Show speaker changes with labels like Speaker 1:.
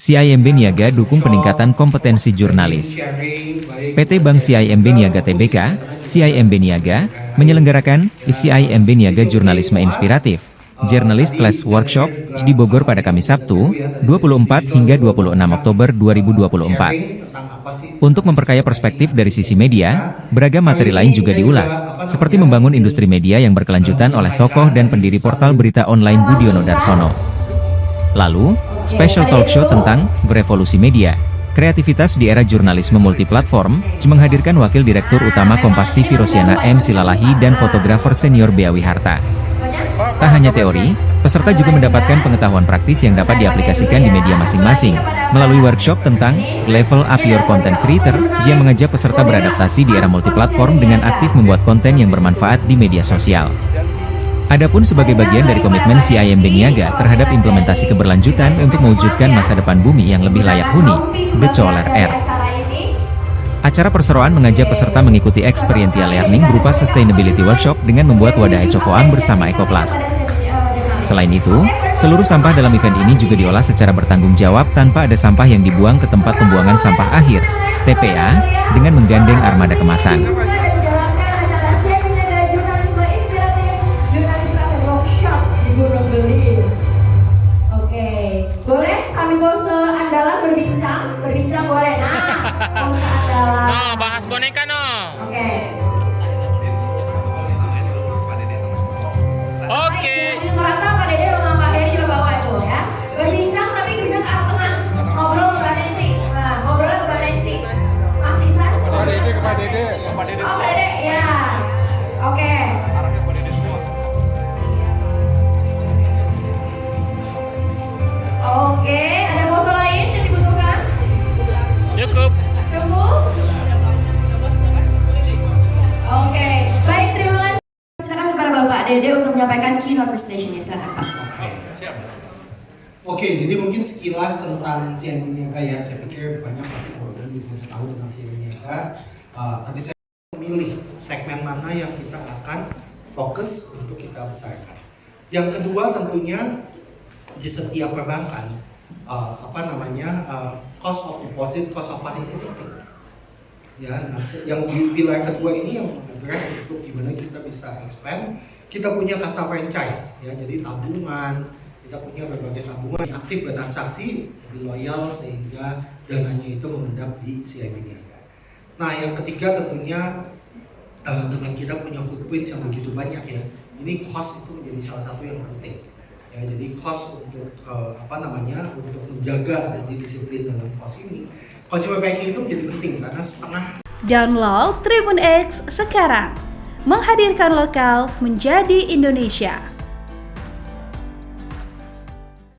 Speaker 1: CIMB Niaga dukung peningkatan kompetensi jurnalis. PT Bank CIMB Niaga Tbk, CIMB Niaga, menyelenggarakan CIMB Niaga Jurnalisme Inspiratif, Journalist Class Workshop di Bogor pada Kamis Sabtu, 24 hingga 26 Oktober 2024. Untuk memperkaya perspektif dari sisi media, beragam materi lain juga diulas, seperti membangun industri media yang berkelanjutan oleh tokoh dan pendiri portal berita online Budiono Darsono. Lalu, special talk show tentang berevolusi media, kreativitas di era jurnalisme multiplatform, menghadirkan Wakil Direktur Utama Kompas TV Rosiana M. Silalahi dan fotografer senior Bea Wiharta. Tak hanya teori, peserta juga mendapatkan pengetahuan praktis yang dapat diaplikasikan di media masing-masing, melalui workshop tentang Level Up Your Content Creator, yang mengajak peserta beradaptasi di era multiplatform dengan aktif membuat konten yang bermanfaat di media sosial. Adapun sebagai bagian dari komitmen CIMB Niaga terhadap implementasi keberlanjutan untuk mewujudkan masa depan bumi yang lebih layak huni, The Choler R. Acara perseroan mengajak peserta mengikuti experiential learning berupa sustainability workshop dengan membuat wadah ecofoam bersama Ecoplast. Selain itu, seluruh sampah dalam event ini juga diolah secara bertanggung jawab tanpa ada sampah yang dibuang ke tempat pembuangan sampah akhir, TPA, dengan menggandeng armada kemasan.
Speaker 2: Boleh sambil pose andalan berbincang boleh. Pose andalan.
Speaker 3: No, bahas boneka no. Oke.
Speaker 2: Ini merata Pak Dede sama Pak Heri juga bawa itu ya. Berbincang tapi berbincang ke arah tengah. Ngobrol ke Mbak Nancy. Nah, ngobrol ke Mbak Nancy. Mas Isan.
Speaker 4: Pak Dede ke Pak Dede.
Speaker 2: Oh, Pak Dede ya. Oke. Oke, ada pose lain yang dibutuhkan?
Speaker 3: Cukup.
Speaker 2: Cukup? Oke, baik, terima kasih. Silakan kepada Bapak Dede untuk menyampaikan keynote presentation-nya. Silakan Pak.
Speaker 4: Oke, jadi mungkin sekilas tentang CIMB Niaga ya. Saya pikir banyak orang juga sudah tahu tentang CIMB Niaga. Tapi saya memilih segmen mana yang kita akan fokus untuk kita besarkan. Yang kedua tentunya di setiap perbankan, cost of deposit, cost of funding itu penting. Ya, nah, yang di pilar kedua ini yang mengaddress untuk gimana kita bisa expand. Kita punya kasa franchise, ya, jadi tabungan, kita punya berbagai tabungan yang aktif bertransaksi, lebih loyal sehingga dananya itu mengendap di CIMB Niaga. Nah, yang ketiga tentunya dengan kita punya footprint yang begitu banyak ya, ini cost itu menjadi salah satu yang penting. Ya, jadi cost untuk untuk menjaga jadi disiplin dalam cost ini, consumer banking itu menjadi penting karena setengah.
Speaker 5: Download Tribun X sekarang, menghadirkan lokal menjadi Indonesia.